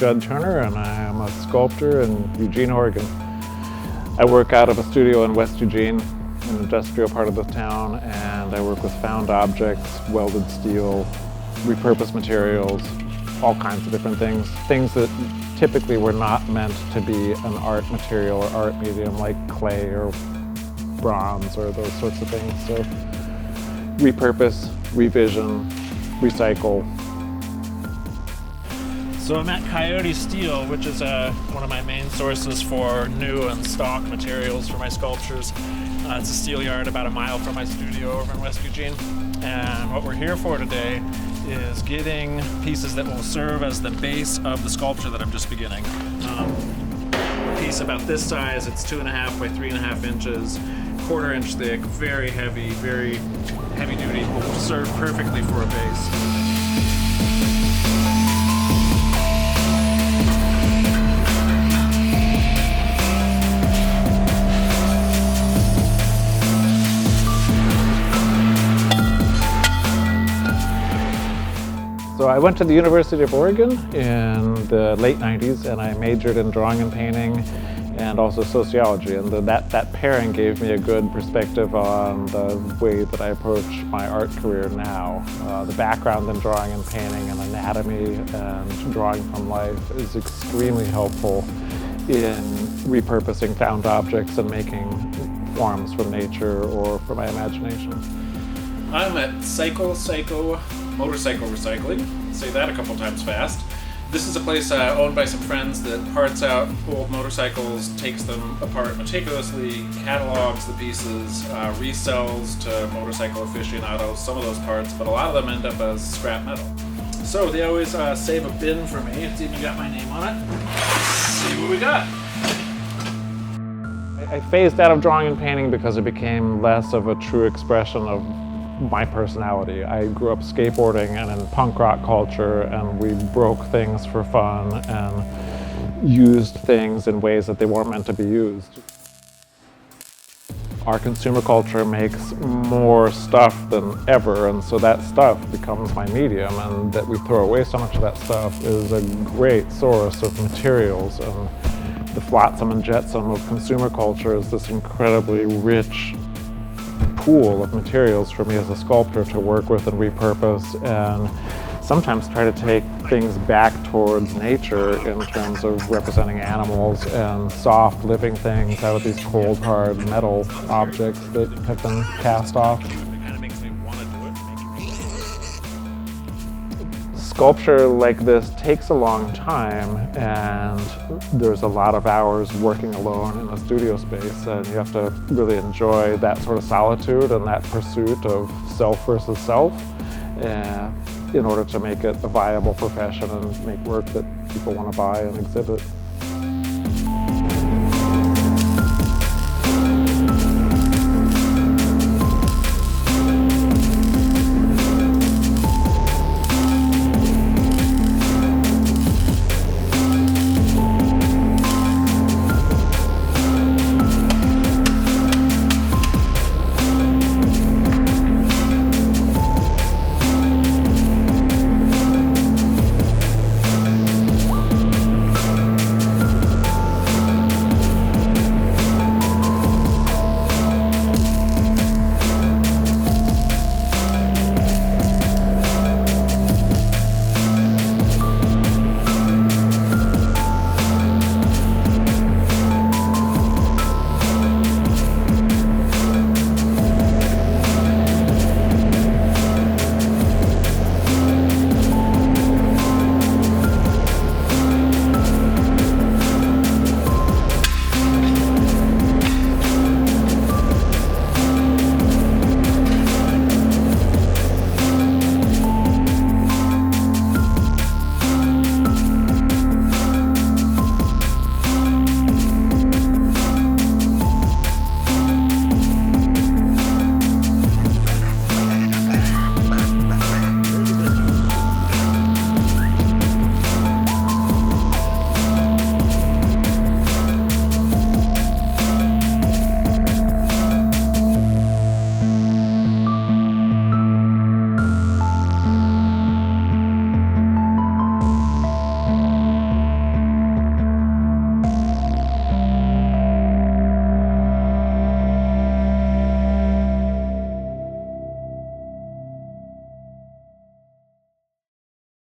Judd Turner, and I am a sculptor in Eugene, Oregon. I work out of a studio in West Eugene, an industrial part of the town, and I work with found objects, welded steel, repurposed materials, all kinds of different things. Things that typically were not meant to be an art material or art medium, like clay or bronze or those sorts of things. So repurpose, revision, recycle. So I'm at Coyote Steel, which is one of my main sources for new and stock materials for my sculptures. It's a steel yard about a mile from my studio over in West Eugene. And what we're here for today is getting pieces that will serve as the base of the sculpture that I'm just beginning. A piece about this size, it's 2.5 by 3.5 inches, 1/4 inch thick, very heavy duty, will serve perfectly for a base. So I went to the University of Oregon in the late 90s, and I majored in drawing and painting and also sociology, and that pairing gave me a good perspective on the way that I approach my art career now. The background in drawing and painting and anatomy and drawing from life is extremely helpful in repurposing found objects and making forms from nature or from my imagination. I'm at Psycho Motorcycle Recycling. Say that a couple times fast. This is a place owned by some friends that parts out old motorcycles, takes them apart meticulously, catalogs the pieces, resells to motorcycle aficionados some of those parts, but a lot of them end up as scrap metal. So they always save a bin for me. It's even got my name on it. Let's see what we got. I phased out of drawing and painting because it became less of a true expression of my personality. I grew up skateboarding and in punk rock culture, and we broke things for fun and used things in ways that they weren't meant to be used. Our consumer culture makes more stuff than ever, and so that stuff becomes my medium, and that we throw away so much of that stuff is a great source of materials. And the flotsam and jetsam of consumer culture is this incredibly rich pool of materials for me as a sculptor to work with and repurpose, and sometimes try to take things back towards nature in terms of representing animals and soft living things out of these cold hard metal objects that have been cast off. Sculpture like this takes a long time, and there's a lot of hours working alone in a studio space, and you have to really enjoy that sort of solitude and that pursuit of self versus self in order to make it a viable profession and make work that people want to buy and exhibit.